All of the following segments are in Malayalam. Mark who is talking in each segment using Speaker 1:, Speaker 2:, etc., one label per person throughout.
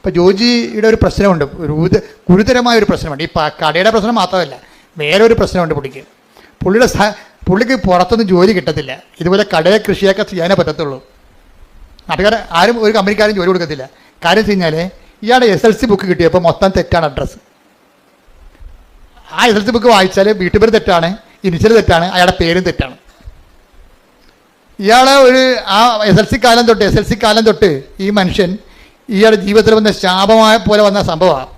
Speaker 1: ഇപ്പോൾ ജോജിയുടെ ഒരു പ്രശ്നമുണ്ട്, ഗുരുതരമായ ഒരു പ്രശ്നമുണ്ട്. ഈ കടയുടെ പ്രശ്നം മാത്രമല്ല, വേറെ ഒരു പ്രശ്നമുണ്ട് പുള്ളിക്ക്. പുള്ളിക്ക് പുറത്തൊന്നും ജോലി കിട്ടത്തില്ല. ഇതുപോലെ കടയെ കൃഷിയൊക്കെ ചെയ്യാനേ പറ്റത്തുള്ളൂ. നാട്ടുകാർ ആരും ഒരു കമ്പനിക്കാരും ജോലി കൊടുക്കത്തില്ല. കാര്യം വെച്ച് കഴിഞ്ഞാൽ ഇയാളുടെ SLC ബുക്ക് കിട്ടിയപ്പോൾ മൊത്തം തെറ്റാണ് അഡ്രസ്സ്. ആ SLC ബുക്ക് വായിച്ചാൽ വീട്ടുപേര് തെറ്റാണ്, ഇനിഷ്യൽ തെറ്റാണ്, അയാളുടെ പേരും തെറ്റാണ്. ഇയാളെ SLC കാലം തൊട്ട് ഈ മനുഷ്യൻ ഇയാളുടെ ജീവിതത്തിൽ വന്ന ശാപമായ പോലെ വന്ന സംഭവമാണ്.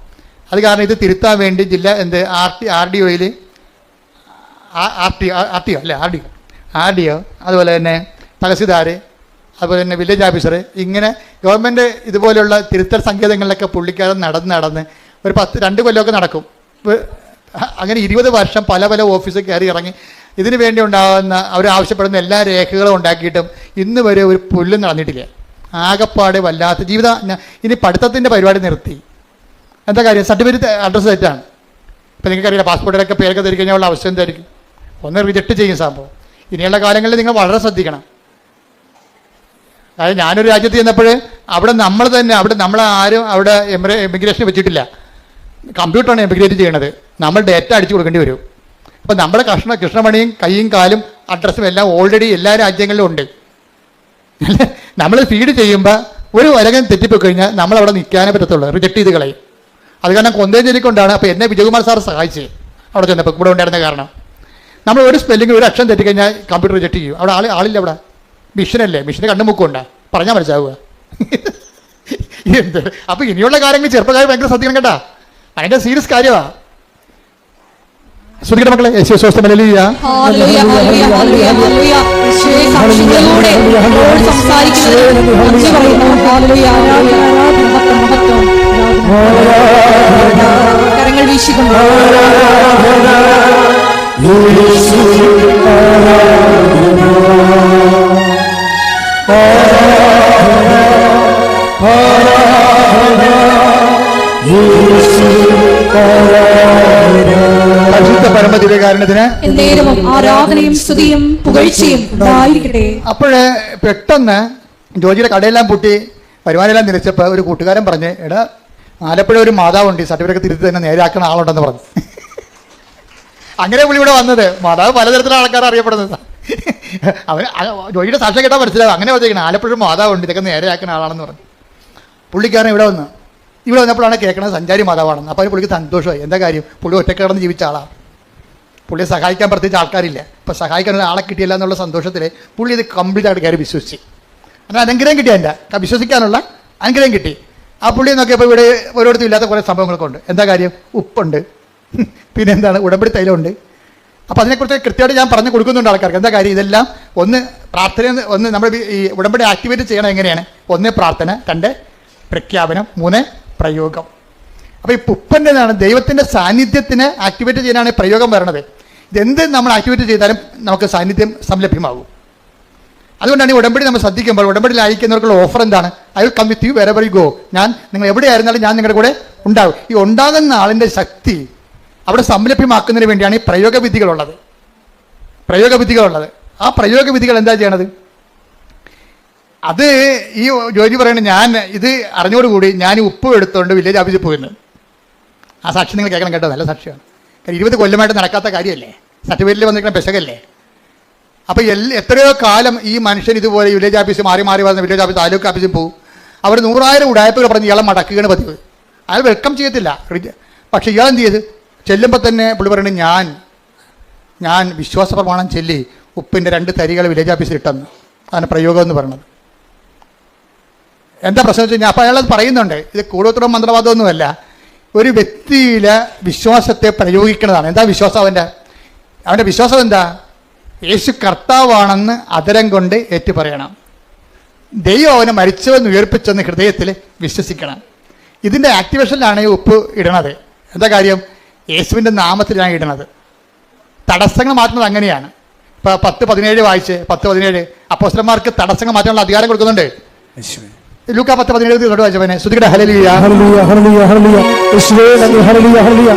Speaker 1: അത് കാരണം ഇത് തിരുത്താൻ വേണ്ടി RDO അതുപോലെ തന്നെ തഹസിൽദാർ, അതുപോലെ തന്നെ വില്ലേജ് ഓഫീസർ, ഇങ്ങനെ ഗവൺമെൻറ് ഇതുപോലെയുള്ള തിരുത്തൽ സങ്കേതങ്ങളിലൊക്കെ പുള്ളിക്കാരൻ നടന്ന് ഒരു 2 കൊല്ലമൊക്കെ നടക്കും. അങ്ങനെ 20 വർഷം പല ഓഫീസിൽ കയറി ഇറങ്ങി ഇതിനു വേണ്ടി ഉണ്ടാകുന്ന അവർ ആവശ്യപ്പെടുന്ന എല്ലാ രേഖകളും ഉണ്ടാക്കിയിട്ടും ഇന്ന് വരെ ഒരു പുല്ലും നടന്നിട്ടില്ല. ആകപ്പാടെ വല്ലാത്ത ജീവിതം. ഇനി പഠിത്തത്തിൻ്റെ പരിപാടി നിർത്തി. എന്താ കാര്യം? സർട്ടിഫിക്കറ്റ് അഡ്രസ്സ് തെറ്റാണ്. ഇപ്പം നിങ്ങൾക്കറിയില്ല, പാസ്പോർട്ടിലൊക്കെ പേരൊക്കെ തിരിച്ചു കഴിഞ്ഞാൽ ഉള്ള അവസ്ഥ എന്തായിരിക്കും? ഒന്ന് റിജക്റ്റ് ചെയ്യും സംഭവം. ഇനിയുള്ള കാലങ്ങളിൽ നിങ്ങൾ വളരെ ശ്രദ്ധിക്കണം. അതായത് ഞാനൊരു രാജ്യത്ത് ചെന്നപ്പോൾ അവിടെ നമ്മളാരും അവിടെ എമിഗ്രേഷൻ വെച്ചിട്ടില്ല. കമ്പ്യൂട്ടറാണ് എമിഗ്രേറ്റ് ചെയ്യണത്. നമ്മൾ ഡേറ്റ അടിച്ചു കൊടുക്കേണ്ടി വരും. അപ്പോൾ നമ്മുടെ കൃഷ്ണമണിയും കൈയും കാലും അഡ്രസ്സും എല്ലാം ഓൾറെഡി എല്ലാ രാജ്യങ്ങളിലും ഉണ്ട്. നമ്മൾ ഫീഡ് ചെയ്യുമ്പോൾ ഒരു വരകം തെറ്റിപ്പോയി കഴിഞ്ഞാൽ നമ്മളവിടെ നിൽക്കാനേ പറ്റത്തുള്ളൂ, റിജക്റ്റ് ചെയ്ത് കളയും. അത് കാരണം കൊന്തേഞ്ചേരിക്കൊണ്ടാണ്. അപ്പോൾ എന്നെ വിജയകുമാർ സാർ സഹായിച്ചത് അവിടെ ചെന്നപ്പോൾ. കൂടെ ഉണ്ടായിരുന്ന കാരണം നമ്മൾ ഒരു സ്പെല്ലിംഗ് ഒരു അക്ഷരം തെറ്റിക്കഴിഞ്ഞാൽ കമ്പ്യൂട്ടർ റിജക്റ്റ് ചെയ്യും. അവിടെ ആളില്ല. അവിടെ മിഷനല്ലേ, മിഷന് കണ്ണു മുക്കുണ്ടാ പറഞ്ഞാൽ മനസ്സിലാവുക. എന്ത് അപ്പോൾ ഇനിയുള്ള കാര്യങ്ങൾ ചെറുപ്പക്കാർ ഭയങ്കര ശ്രദ്ധിക്കണം കേട്ടാ, ഭയങ്കര സീരിയസ് കാര്യമാണ്. ശ്രദ്ധിക്കട്ടെ മക്കളെ.
Speaker 2: കരങ്ങൾ വീശിക്കൊണ്ട്
Speaker 1: പരമദിവ്യകാരണത്തിന്
Speaker 2: ആരാധനയും സ്തുതിയും പുകഴ്ചയും ഉണ്ടായിരിക്കട്ടെ.
Speaker 1: അപ്പോഴേ പെട്ടെന്ന് ജോജിയുടെ കടയെല്ലാം പൂട്ടി വരുമാനമെല്ലാം നിലച്ചപ്പോൾ ഒരു കൂട്ടുകാരൻ പറഞ്ഞ്, എടാ ആലപ്പുഴ ഒരു മാതാവുണ്ട്, സർട്ടിഫിക്കറ്റ് തിരുത്തി തന്നെ നേരെയാക്കുന്ന ആളുണ്ടെന്ന് പറഞ്ഞു. അങ്ങനെ പുള്ളി ഇവിടെ വന്നത്. മാതാവ് പലതരത്തിലുള്ള ആൾക്കാർ അറിയപ്പെടുന്നത്. ജോജിയുടെ സാക്ഷ്യം കേട്ടാൽ മനസ്സിലാവും. അങ്ങനെ പറഞ്ഞിരിക്കണം, ആലപ്പുഴ മാതാവുണ്ട്, ഇതൊക്കെ നേരെയാക്കുന്ന ആളാണെന്ന് പറഞ്ഞു. പുള്ളിക്കാരൻ ഇവിടെ വന്നപ്പോഴാണ് കേൾക്കുന്നത് സഞ്ചാരി മാതാവാണെന്ന്. അപ്പോൾ പുള്ളിക്ക് സന്തോഷമായി. എന്താ കാര്യം? പുള്ളി ഒറ്റക്കിടന്ന് ജീവിച്ച ആളാണ്. പുള്ളിയെ സഹായിക്കാൻ പ്രത്യേകിച്ച് ആൾക്കാരില്ല. ഇപ്പോൾ സഹായിക്കാൻ ആളെ കിട്ടിയില്ല എന്നുള്ള സന്തോഷത്തിൽ പുള്ളി ഇത് കംപ്ലീറ്റ് ആയിട്ട് കയറി വിശ്വസിച്ച്. അങ്ങനെ അനുഗ്രഹം കിട്ടി, എൻ്റെ വിശ്വസിക്കാനുള്ള അനുഗ്രഹം കിട്ടി. ആ പുള്ളി നോക്കിയപ്പോൾ ഇവിടെ ഓരോരുത്തരും ഇല്ലാത്ത കുറേ സംഭവങ്ങളൊക്കെ ഉണ്ട്. എന്താ കാര്യം? ഉപ്പുണ്ട്, പിന്നെ എന്താണ് ഉടമ്പടി തൈലമുണ്ട്. അപ്പോൾ അതിനെക്കുറിച്ച് കൃത്യമായിട്ട് ഞാൻ പറഞ്ഞു കൊടുക്കുന്നുണ്ട് ആൾക്കാർക്ക്. എന്താ കാര്യം? ഇതെല്ലാം ഒന്ന് നമ്മൾ ഈ ഉടമ്പടി ആക്ടിവേറ്റ് ചെയ്യണം എങ്ങനെയാണ്? 1 പ്രാർത്ഥന, 2 പ്രഖ്യാപനം, 3 പ്രയോഗം. അപ്പോൾ ഈ ഉപ്പൻ്റെതാണ് ദൈവത്തിൻ്റെ സാന്നിധ്യത്തിന് ആക്ടിവേറ്റ് ചെയ്യാനാണ് പ്രയോഗം വരണത്. ഇതെന്ത് നമ്മൾ ആക്ടിവേറ്റ് ചെയ്താലും നമുക്ക് സാന്നിധ്യം സംലഭ്യമാകും. അതുകൊണ്ടാണ് ഈ ഉടമ്പടി നമ്മൾ ശ്രദ്ധിക്കുമ്പോൾ ഉടമ്പടിയിൽ അയക്കുന്നവർക്കുള്ള ഓഫർ എന്താണ്? I will come with you wherever you go. നിങ്ങൾ എവിടെയായിരുന്നാലും ഞാൻ നിങ്ങളുടെ കൂടെ ഉണ്ടാവും. ഈ ഉണ്ടാകുന്ന ആളിൻ്റെ ശക്തി അവിടെ സംലഭ്യമാക്കുന്നതിന് വേണ്ടിയാണ് ഈ പ്രയോഗവിധികളുള്ളത്. ആ പ്രയോഗവിധികൾ എന്താ ചെയ്യണത്? അത് ഈ ജോലി പറയുന്നത്, ഞാൻ ഇത് അറിഞ്ഞോടുകൂടി ഞാൻ ഉപ്പ് എടുത്തുകൊണ്ട് വില്ലേജ് ഓഫീസിൽ പോയിരുന്നു. ആ സാക്ഷി നിങ്ങൾ കേൾക്കണം കേട്ടോ, നല്ല സാക്ഷിയാണ്. കാരണം 20 കൊല്ലമായിട്ട് നടക്കാത്ത കാര്യമല്ലേ, സർട്ടിഫിക്കറ്റിൽ വന്നിരിക്കുന്ന പെശകല്ലേ. അപ്പോൾ എത്രയോ കാലം ഈ മനുഷ്യൻ ഇതുപോലെ വില്ലേജ് ഓഫീസ് മാറി വന്ന വില്ലേജ് ഓഫീസ് താലൂക്ക് ഓഫീസിൽ പോകും. അവർ 100,000 ഉടായ്പകൾ പറഞ്ഞ് ഇയാളെ മടക്കുകയാണ് പതിവ്. അയാൾ വെൽക്കം ചെയ്യത്തില്ല. പക്ഷേ ഇയാൾ എന്ത് ചെയ്ത് ചെല്ലുമ്പോൾ തന്നെ പുള്ളി പറയുന്നത്, ഞാൻ വിശ്വാസ പ്രമാണം ചൊല്ലി ഉപ്പിൻ്റെ 2 തരികൾ വില്ലേജ് ഓഫീസിൽ ഇട്ടെന്ന്. അതാണ് പ്രയോഗം എന്ന് പറയുന്നത്. എന്താ പ്രശ്നം വെച്ച് കഴിഞ്ഞാൽ അപ്പോൾ അയാളത് പറയുന്നുണ്ട്, ഇത് കൂടോത്രം മന്ത്രവാദമൊന്നുമല്ല, ഒരു വ്യക്തിയിലെ വിശ്വാസത്തെ പ്രയോഗിക്കുന്നതാണ്. എന്താ വിശ്വാസം? അവൻ്റെ വിശ്വാസം എന്താ? യേശു കർത്താവാണെന്ന് അതരം കൊണ്ട് ഏറ്റു പറയണം. ദൈവം അവനെ മരിച്ചവൻ ഉയർപ്പിച്ചെന്ന് ഹൃദയത്തിൽ വിശ്വസിക്കണം. ഇതിൻ്റെ ആക്ടിവേഷനിലാണ് ഈ ഉപ്പ് ഇടണത്. എന്താ കാര്യം? യേശുവിൻ്റെ നാമത്തിലാണ് ഇടണത്. തടസ്സങ്ങൾ മാറ്റുന്നത് അങ്ങനെയാണ്. ഇപ്പോൾ 10:17 വായിച്ച് 10:17 അപ്പോസ്തലന്മാർക്ക് തടസ്സങ്ങൾ മാറ്റാനുള്ള അധികാരം കൊടുക്കുന്നുണ്ട്. ലൂക്കാ 10:17 വായിച്ചവനെ ശ്രുതികട ഹല്ലേലൂയ ഹല്ലേലൂയ ഹല്ലേലൂയ ഹല്ലേലൂയ യേശുവേ നന്ദി ഹല്ലേലൂയ ഹല്ലേലൂയ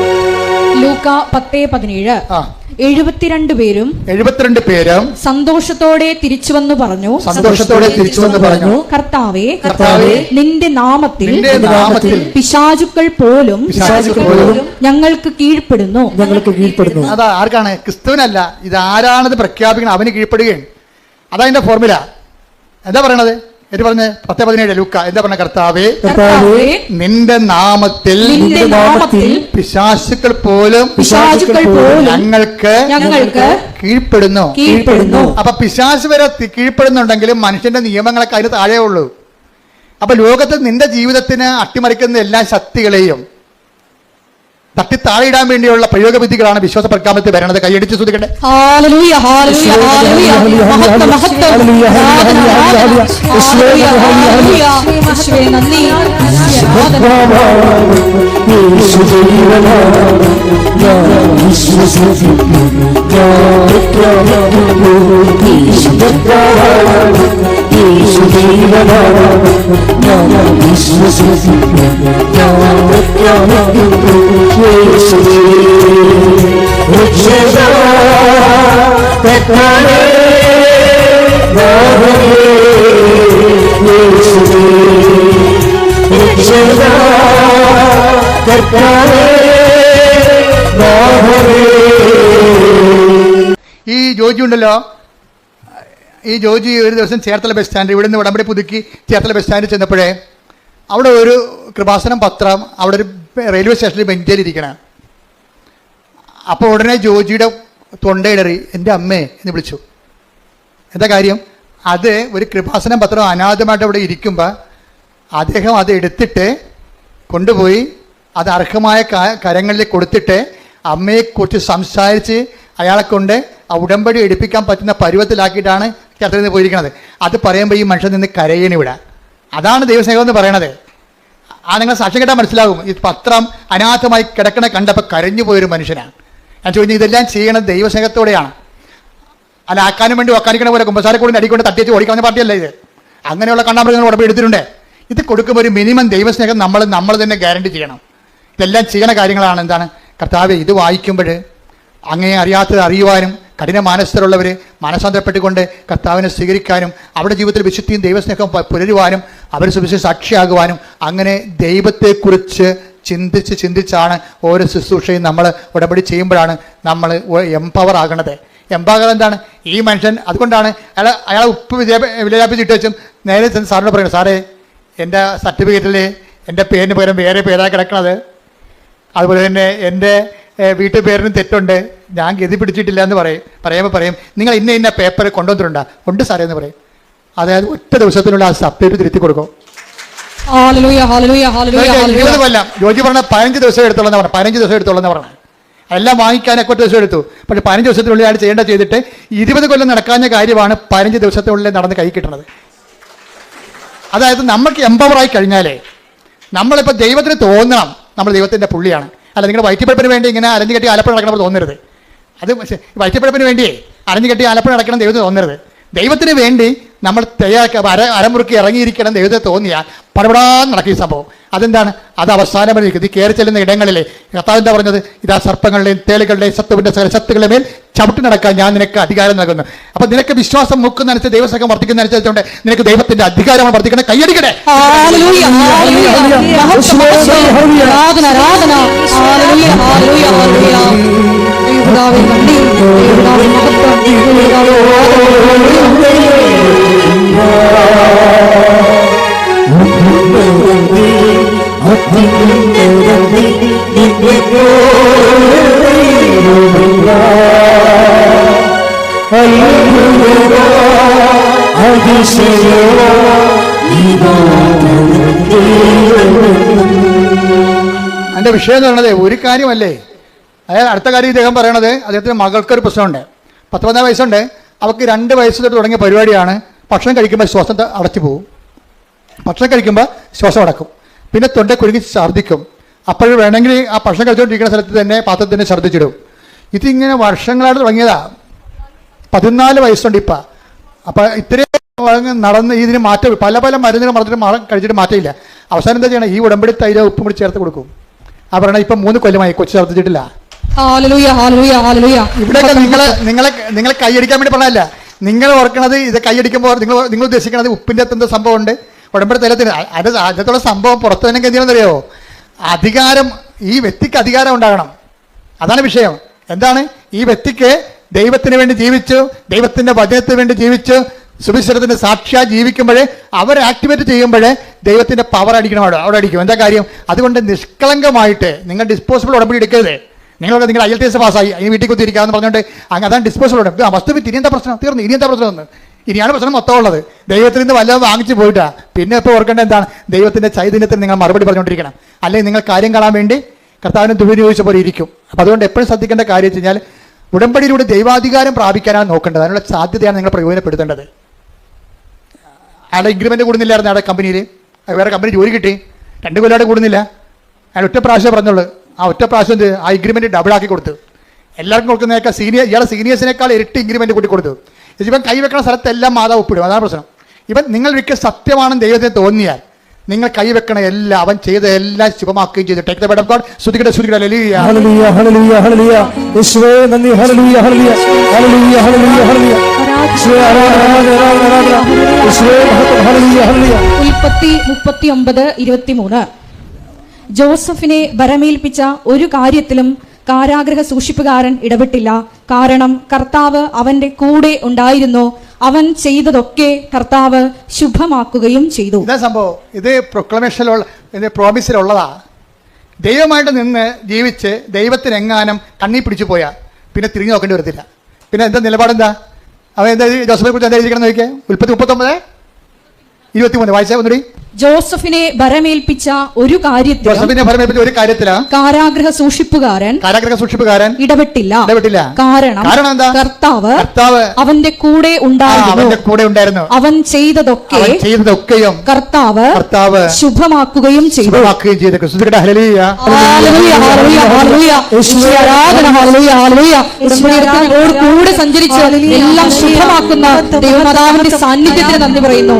Speaker 2: ലൂക്ക 10:17.
Speaker 1: ആ
Speaker 2: 72 പേരും
Speaker 1: 72 പേരും
Speaker 2: സന്തോഷത്തോടെ തിരിച്ചുവന്നു പറഞ്ഞു, കർത്താവേ, നിന്റെ നാമത്തിൽ പിശാചുക്കൾ പോലും ഞങ്ങൾക്ക് കീഴ്പ്പെടുന്നു.
Speaker 1: അതാ ആർക്കാണ്? ക്രിസ്തുവിനല്ല. ഇത് ആരാണത് പ്രഖ്യാപിക്കണം? അവന് കീഴ്പ്പെടുകയാണ്. അതാ അതിന്റെ ഫോർമുല. എന്താ പറയണത്? എന്ന് പറഞ്ഞ് 10:17 ലൂക്ക എന്താ പറഞ്ഞ? കർത്താവേ, നിന്റെ നാമത്തിൽ പിശാചുക്കൾ പോലും ഞങ്ങൾക്ക് കീഴ്പ്പെടുന്നു. അപ്പൊ പിശാച് വരെ കീഴ്പ്പെടുന്നുണ്ടെങ്കിലും മനുഷ്യന്റെ നിയമങ്ങളൊക്കെ അതിന് താഴെ ഉള്ളൂ. അപ്പൊ ലോകത്ത് നിന്റെ ജീവിതത്തിന് അട്ടിമറിക്കുന്ന എല്ലാ ശക്തികളെയും തട്ടി താഴെയിടാൻ വേണ്ടിയുള്ള പ്രയോഗവിധികളാണ് വിശ്വാസ പ്രഖ്യാപനത്തിൽ വരണത്. കൈയടിച്ച് ശ്രദ്ധിക്കട്ടെ. ഈ ജോജി ഉണ്ടല്ലോ, ഈ ജോജി ഒരു ദിവസം ചേർത്തല ബസ് സ്റ്റാൻഡ്, ഇവിടെ നിന്ന് ഉടമ്പടി പുതുക്കി ചേർത്തല ബസ് സ്റ്റാൻഡിൽ ചെന്നപ്പോഴേ അവിടെ ഒരു കൃപാസനം പത്രം അവിടെ ഒരു റെയിൽവേ സ്റ്റേഷനിൽ ബെഞ്ചിലിരിക്കണം. അപ്പോൾ ഉടനെ ജോജിയുടെ തൊണ്ടയിടറി എൻ്റെ അമ്മേ എന്ന് വിളിച്ചു. എന്താ കാര്യം? അത് ഒരു കൃപാസനം പത്രം അനാഥമായിട്ട് അവിടെ ഇരിക്കുമ്പോൾ അദ്ദേഹം അത് എടുത്തിട്ട് കൊണ്ടുപോയി അത് അർഹമായ കരങ്ങളിൽ കൊടുത്തിട്ട് അമ്മയെക്കുറിച്ച് സംസാരിച്ച് അയാളെ കൊണ്ട് ആ ഉടമ്പടി എടുപ്പിക്കാൻ പറ്റുന്ന പരുവത്തിലാക്കിയിട്ടാണ് ചേർത്തലയിൽ നിന്ന് പോയിരിക്കുന്നത്. അത് പറയുമ്പോൾ ഈ മനുഷ്യൻ നിന്ന് കരയണി ഇവിടെ. അതാണ് ദൈവസ്നേഹം എന്ന് പറയണത്. നിങ്ങൾ സാക്ഷ്യം കേട്ടാൽ മനസ്സിലാകും. ഈ പത്രം അനാഥമായി കിടക്കണ കണ്ടപ്പോൾ കരഞ്ഞു പോയൊരു മനുഷ്യനാണ്. ഞാൻ ചോദിച്ചു, ഇതെല്ലാം ചെയ്യണത് ദൈവസ്നേഹത്തോടെയാണ്. അല്ല ആക്കാനും വേണ്ടി ഒക്കാനിക്കണ പോലെ കുമ്പസാരക്കൂടി അടിക്കൊണ്ട് തട്ടിച്ച് ഓടിക്കളഞ്ഞ പാർട്ടിയല്ല ഇത്. അങ്ങനെയുള്ള കണ്ണാമൃഗങ്ങൾ ഉടമ്പടി എടുത്തിട്ടുണ്ട്. ഇത് കൊടുക്കുമ്പോൾ ഒരു മിനിമം ദൈവസ്നേഹം നമ്മൾ തന്നെ ഗ്യാരണ്ടി ചെയ്യണം. ഇതെല്ലാം ചെയ്യണ കാര്യങ്ങളാണ്. എന്താണ്? കർത്താവേ, ഇത് വായിക്കുമ്പോൾ അങ്ങേ അറിയാത്തത് അറിയുവാനും കഠിന മാനസ്ഥരുള്ളവർ മനസ്സാന്തരപ്പെട്ടുകൊണ്ട് കർത്താവിനെ സ്വീകരിക്കാനും അവരുടെ ജീവിതത്തിൽ വിശുദ്ധിയും ദൈവസ്നേഹം പുലരുവാനും അവർ സുവിശേഷ സാക്ഷിയാകുവാനും അങ്ങനെ ദൈവത്തെക്കുറിച്ച് ചിന്തിച്ചാണ് ഓരോ ശുശ്രൂഷയും നമ്മൾ ഉടമ്പടി ചെയ്യുമ്പോഴാണ് നമ്മൾ എംപവർ ആകണത്. എംപവർ എന്താണ്? ഈ മനുഷ്യൻ അതുകൊണ്ടാണ് അയാളെ ഉപ്പ് വിലയാപ്പിച്ചിട്ട് വെച്ചും നേരെ സാറിനോട് പറയുന്നത്, സാറേ എൻ്റെ സർട്ടിഫിക്കറ്റിൽ എൻ്റെ പേരിന് പകരം വേറെ പേരാണ് കിടക്കണത്, അതുപോലെ തന്നെ എൻ്റെ വീട്ടു പേരിനും തെറ്റുണ്ട്, ഞാൻ ഗതി പിടിച്ചിട്ടില്ല എന്ന് പറയുമ്പോൾ നിങ്ങൾ ഇന്ന പേപ്പർ കൊണ്ടുവന്നിട്ടുണ്ടോ? ഉണ്ട് സാറേ എന്ന് പറയും. അതായത് ഒറ്റ ദിവസത്തിനുള്ള ആ സബ്ജക്റ്റ് തിരുത്തി കൊടുക്കും. 20 കൊല്ലം ജോജി പറഞ്ഞ 15 ദിവസം എടുത്തോളെന്ന് പറഞ്ഞു. 15 ദിവസം എടുത്തോളെന്ന് പറഞ്ഞു. എല്ലാം വാങ്ങിക്കാനൊക്കെ ഒറ്റ ദിവസം എടുത്തു. പക്ഷേ 15 ദിവസത്തിനുള്ളിൽ അയാൾ ചെയ്തിട്ട് 20 കൊല്ലം നടക്കാഞ്ഞ കാര്യമാണ് 15 ദിവസത്തിനുള്ളിൽ നടന്ന് കൈ കിട്ടണത്. അതായത് നമുക്ക് എംപവറായി കഴിഞ്ഞാലേ നമ്മളിപ്പോൾ ദൈവത്തിന് തോന്നണം നമ്മൾ ദൈവത്തിൻ്റെ പുള്ളിയാണ്. അല്ല, നിങ്ങൾ വയറ്റിപ്പഴപ്പിന് വേണ്ടി ഇങ്ങനെ അരഞ്ഞു കെട്ടി ആലപ്പുഴ നടക്കണം തോന്നരുത്. അത് വയറ്റിപ്പഴപ്പിന് വേണ്ടിയേ അരഞ്ഞു കെട്ടി ആലപ്പുഴ നടക്കണം ദൈവത്തിന് തോന്നരുത്. ദൈവത്തിന് വേണ്ടി നമ്മൾ തയ്യാറാക്കി അരമുറുക്കി ഇറങ്ങിയിരിക്കണം ദൈവത്തെ തോന്നിയാൽ പടപടാന്ന് നടക്കും ഈ സംഭവം. അതെന്താണ്? അത് അവസാനം വരെ ഇരിക്കുന്നത്. ഈ കയറി ചെല്ലുന്ന ഇടങ്ങളിലെ കർത്താവ് എന്താ പറഞ്ഞത്? ഇതാ സർപ്പങ്ങളുടെയും തേളുകളുടെയും ശത്രുവിൻ്റെ സകല ശക്തികളുടെ മേൽ ചവിട്ടി നടക്കാൻ ഞാൻ നിനക്ക് അധികാരം നൽകുന്നു. അപ്പം നിനക്ക് വിശ്വാസം മുക്കുന്നതനുസരിച്ച് ദൈവസംഘം വർദ്ധിക്കുന്നതനുസരിച്ചുകൊണ്ട് നിനക്ക് ദൈവത്തിന്റെ അധികാരമാണ് വർദ്ധിക്കണം. കൈയടിക്കട്ടെ. എൻ്റെ വിഷയം എന്ന് പറയുന്നത് ഒരു കാര്യമല്ലേ. അതായത് അടുത്ത കാര്യം ഇദ്ദേഹം പറയണത്, അദ്ദേഹത്തിൻ്റെ മകൾക്കൊരു പ്രശ്നമുണ്ട്. 19 വയസ്സുണ്ട്. അവൾക്ക് 2 വയസ്സ് തൊട്ട് തുടങ്ങിയ പരിപാടിയാണ്. ഭക്ഷണം കഴിക്കുമ്പോൾ ശ്വാസം അടച്ചു പോകും. ഭക്ഷണം കഴിക്കുമ്പോൾ ശ്വാസം അടക്കും. പിന്നെ തൊണ്ട കുരുങ്ങി ഛർദ്ദിക്കും. അപ്പോൾ വേണമെങ്കിൽ ആ ഭക്ഷണം കഴിച്ചുകൊണ്ടിരിക്കുന്ന സ്ഥലത്ത് തന്നെ പാത്രത്തിൽ തന്നെ ഛർദ്ദിച്ചിടും. ഇതിങ്ങനെ വർഷങ്ങളായിട്ട് തുടങ്ങിയതാ. 14 വയസ്സുണ്ട് ഇപ്പം. അപ്പം ഇത്രയും നടന്ന് ഇതിന് മാറ്റം പല മരുന്നുകൾ കഴിച്ചിട്ട് മാറ്റമില്ല. അവസാനം എന്താ ചെയ്യണം? ഈ ഉടമ്പടി തൈര് ഉപ്പും കൂടി ചേർത്ത് കൊടുക്കും. ആ പറയണ ഇപ്പം 3 കൊല്ലമായി കൊച്ചു ഛർദ്ദിച്ചിട്ടില്ല.
Speaker 2: ഹല്ലേലൂയ, ഹല്ലേലൂയ, ഹല്ലേലൂയ.
Speaker 1: ഇവിടെയൊക്കെ നിങ്ങളെ കൈയടിക്കാൻ വേണ്ടി പറഞ്ഞല്ല. നിങ്ങൾ ഓർക്കണത് ഇത് കൈയടിക്കുമ്പോൾ നിങ്ങൾ ഉദ്ദേശിക്കണത് ഉപ്പിന്റെ അകത്ത് സംഭവം ഉണ്ട്, ഉടമ്പടി തലത്തിന് അതിനകത്തുള്ള സംഭവം പുറത്തു തന്നെ എന്തിനാണെന്നറിയോ? അധികാരം, ഈ വ്യക്തിക്ക് അധികാരം ഉണ്ടാകണം. അതാണ് വിഷയം. എന്താണ്? ഈ വ്യക്തിക്ക് ദൈവത്തിന് വേണ്ടി ജീവിച്ചു, ദൈവത്തിന്റെ വചനത്തിന് വേണ്ടി ജീവിച്ചു, സുവിശേഷത്തിന്റെ സാക്ഷിയായി ജീവിക്കുമ്പോഴേ, അവർ ആക്ടിവേറ്റ് ചെയ്യുമ്പോഴേ ദൈവത്തിന്റെ പവർ അടിക്കണം, അവിടെ അടിക്കും. എന്താ കാര്യം? അതുകൊണ്ട് നിഷ്കളങ്കമായിട്ട് നിങ്ങൾ ഡിസ്പോസിബിൾ ഉടമ്പടി എടുക്കരുത്. നിങ്ങൾ IELTS പാസ്സായി ഈ വീട്ടിൽ കുത്തിയിരിക്കാന്ന് പറഞ്ഞുകൊണ്ട് അതാണ് ഡിസ്പോസിബിൾ ഉടമ്പടി. വസ്തുവിൽ ഇനി എന്താ പ്രശ്നം? തീർന്നു. ഇനി എന്താ പ്രശ്നം? ഇനിയാണ് പ്രശ്നം മൊത്തം ഉള്ളത്. ദൈവത്തിൽ നിന്ന് വല്ലതും വാങ്ങിച്ചു പോയിട്ടാ. പിന്നെ ഇപ്പോൾ ഓർക്കേണ്ട എന്താണ്? ദൈവത്തിന്റെ ചൈതന്യത്തിന് നിങ്ങൾ മറുപടി പറഞ്ഞുകൊണ്ടിരിക്കണം. അല്ലെങ്കിൽ നിങ്ങൾ കാര്യം കാണാൻ വേണ്ടി കർത്താവിനെ ദുരുപയോഗിച്ച പോലെ ഇരിക്കും. അപ്പം അതുകൊണ്ട് എപ്പോഴും ശ്രദ്ധിക്കേണ്ട കാര്യം വെച്ച് കഴിഞ്ഞാൽ ഉടമ്പടിയിലൂടെ ദൈവാധികാരം പ്രാപിക്കാനാണ് നോക്കേണ്ടത്. അതിനുള്ള സാധ്യതയാണ് നിങ്ങൾ പ്രയോജനപ്പെടുത്തേണ്ടത്. അയാളുടെ ഇൻക്രിമെന്റ് കൂടുന്നില്ലായിരുന്നു അയാളുടെ കമ്പനിയിൽ. വേറെ കമ്പനി ജോലി കിട്ടി, 2 കൊല്ലമായിട്ട് കൂടുന്നില്ല. അയാൾ ഒറ്റ പ്രാവശ്യം പറഞ്ഞുള്ളൂ. ആ ഒറ്റ പ്രാവശ്യം ആ ഇൻക്രിമെന്റ് ഡബിളാക്കി കൊടുത്തു. എല്ലാവർക്കും കൊടുക്കുന്നതിനേക്കാൾ ഇയാളെ സീനിയേഴ്സിനേക്കാൾ ഇരട്ടി ഇൻക്രിമെന്റ് കൂട്ടി കൊടുത്തു. ഇവൻ കൈവെക്കുന്ന സ്ഥലത്തെല്ലാം മാതാവ് ഒപ്പിടും. അതാണ് പ്രശ്നം. ഇവൻ നിങ്ങൾ വിൽക്കുക സത്യമാണെന്ന് ദൈവത്തിന് തോന്നിയാൽ നിങ്ങൾ കൈവെക്കണ എല്ലാം, അവൻ ചെയ്ത എല്ലാം ശുഭമാക്കുകയും ചെയ്തു. Take the bed of God. സ്തുതിക്കട്ടെ, സ്തുതിക്കട്ടെ. ഹല്ലേലൂയ, ഹല്ലേലൂയ, ഹല്ലേലൂയ, ഹല്ലേലൂയ. യേശുവേ നന്ദി. ഹല്ലേലൂയ, ഹല്ലേലൂയ, ഹല്ലേലൂയ, ഹല്ലേലൂയ, ഹല്ലേലൂയ. യേശുവേ ആരാധന. യേശുവേ മഹത്വം. ഹല്ലേലൂയ, ഹല്ലേലൂയ.
Speaker 2: ഉൽപ്പത്തി 39:23. ജോസഫിനെ ഭരമേൽപ്പിച്ച ഒരു കാര്യത്തിലും കാരാഗൃഹ സൂക്ഷിപ്പുകാരൻ ഇടപെട്ടില്ല. കാരണം കർത്താവ് അവന്റെ കൂടെ ഉണ്ടായിരുന്നു. അവൻ ചെയ്തതൊക്കെ കർത്താവ് ശുഭമാക്കുകയും ചെയ്തു. ഇതാ സംഭവം. ഇത് പ്രൊക്ലമേഷനിലുള്ള, ഇത് പ്രോമിസിലുള്ളതാ. ദൈവമായിട്ട് നിന്ന് ജീവിച്ച് ദൈവത്തിന് എങ്ങാനും കണ്ണി പിടിച്ചു പോയാൽ പിന്നെ തിരിഞ്ഞു നോക്കേണ്ടി വരത്തില്ല. പിന്നെ എന്താ നിലപാടെന്താ? അവൻ എന്താ ജോസഫിനെ കുറിച്ച് എന്താ എഴുതിക്കണം നോക്കിയേ? ഉൽപ്പത്തി 39:23 വായിച്ചാൽ ഒന്നുകൂടി. ജോസഫിനെ ഭരമേൽപ്പിച്ച ഒരു കാര്യത്തിലാണ് കാരാഗൃഹ സൂക്ഷിപ്പുകാരൻ ഇടപെട്ടില്ല. കാരണം എന്താ? കർത്താവ് അവന്റെ കൂടെ ഉണ്ടായിരുന്നു. അവൻ ചെയ്തതൊക്കെയും കർത്താവ് ശുഭമാക്കുകയും ചെയ്തു. കൂടെ സഞ്ചരിച്ച് എല്ലാം ശുഭമാക്കുന്ന ദൈവമാതാവിന്റെ സാന്നിധ്യത്തിന് നന്ദി പറയുന്നു.